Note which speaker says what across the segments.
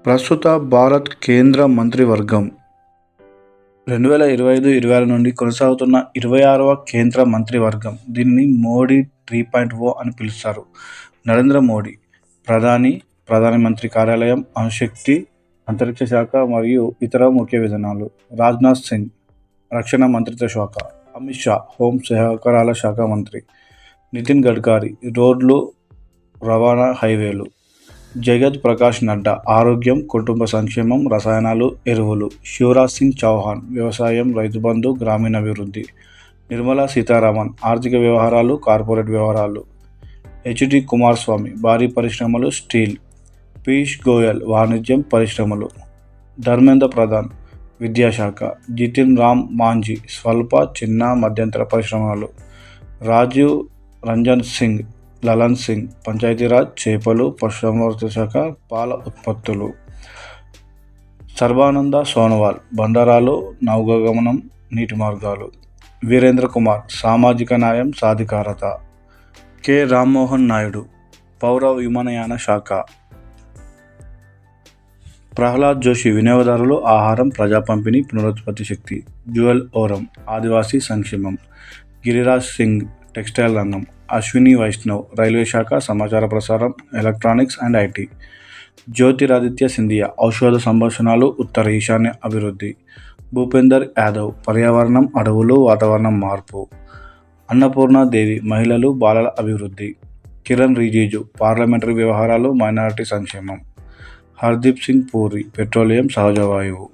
Speaker 1: ప్రస్తుత భారత్ కేంద్ర మంత్రివర్గం 2025-26 నుండి కొనసాగుతున్న 26వ కేంద్ర మంత్రివర్గం. దీనిని మోడీ 3.0 అని పిలుస్తారు. నరేంద్ర మోడీ ప్రధానమంత్రి కార్యాలయం, అణుశక్తి, అంతరిక్ష శాఖ మరియు ఇతర ముఖ్య విధానాలు. రాజ్నాథ్ సింగ్ రక్షణ మంత్రిత్వ శాఖ. అమిత్ షా హోం సహకారాల శాఖ మంత్రి. నితిన్ గడ్కరీ రోడ్లు, రవాణా, హైవేలు. జగత్ ప్రకాష్ నడ్డా ఆరోగ్యం, కుటుంబ సంక్షేమం, రసాయనాలు, ఎరువులు. శివరాజ్ సింగ్ చౌహాన్ వ్యవసాయం, రైతు బంధు, గ్రామీణాభివృద్ధి. నిర్మలా సీతారామన్ ఆర్థిక వ్యవహారాలు, కార్పొరేట్ వ్యవహారాలు. హెచ్డి కుమారస్వామి భారీ పరిశ్రమలు, స్టీల్. పీయూష్ గోయల్ వాణిజ్యం, పరిశ్రమలు. ధర్మేంద్ర ప్రధాన్ విద్యాశాఖ. జితిన్ రామ్ మాంఝీ స్వల్ప, చిన్న, మధ్యంతర పరిశ్రమలు. రాజీవ్ రంజన్ సింగ్ లలన్ సింగ్ పంచాయతీరాజ్, చేపలు, పశుసంవర్ధక శాఖ, పాల ఉత్పత్తులు. సర్బానంద సోనోవాల్ బండరాలు, నౌకాగమనం, నీటి మార్గాలు. వీరేంద్ర కుమార్ సామాజిక న్యాయం, సాధికారత. కె రామ్మోహన్ నాయుడు పౌర విమానయాన శాఖ. ప్రహ్లాద్ జోషి వినియోగదారులు, ఆహారం, ప్రజా పంపిణీ, పునరుత్పత్తి శక్తి. జువల్ ఓరం ఆదివాసీ సంక్షేమం. గిరిరాజ్ సింగ్ టెక్స్టైల్ రంగం. అశ్విని వైష్ణవ్ రైల్వే శాఖ, సమాచార ప్రసారం, electronics and IT. Jyotiraditya Scindia ఔషధ సంభాషణలు, ఉత్తర ఈశాన్య అభివృద్ధి. భూపేందర్ యాదవ్ పర్యావరణం, అడవులు, వాతావరణం మార్పు. అన్నపూర్ణ దేవి మహిళలు, బాలల అభివృద్ధి. కిరణ్ రిజిజు పార్లమెంటరీ వ్యవహారాలు, మైనారిటీ సంక్షేమం. హర్దీప్ సింగ్ పూరి పెట్రోలియం, సహజ వాయువు.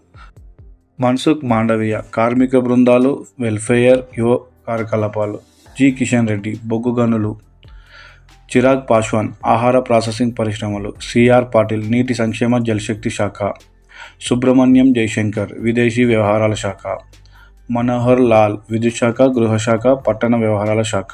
Speaker 1: మన్సుఖ్ మాండవీయ కార్మిక బృందాలు, వెల్ఫేర్, యువ కార్యకలాపాలు. జి కిషన్ రెడ్డి బొగ్గు గనులు. చిరాగ్ పాస్వాన్ ఆహార ప్రాసెసింగ్ పరిశ్రమలు. సిఆర్ పాటిల్ నీటి సంక్షేమ, జలశక్తి శాఖ. సుబ్రహ్మణ్యం జైశంకర్ విదేశీ వ్యవహారాల శాఖ. మనోహర్ లాల్ విద్యుత్ శాఖ, గృహ శాఖ, పట్టణ వ్యవహారాల శాఖ.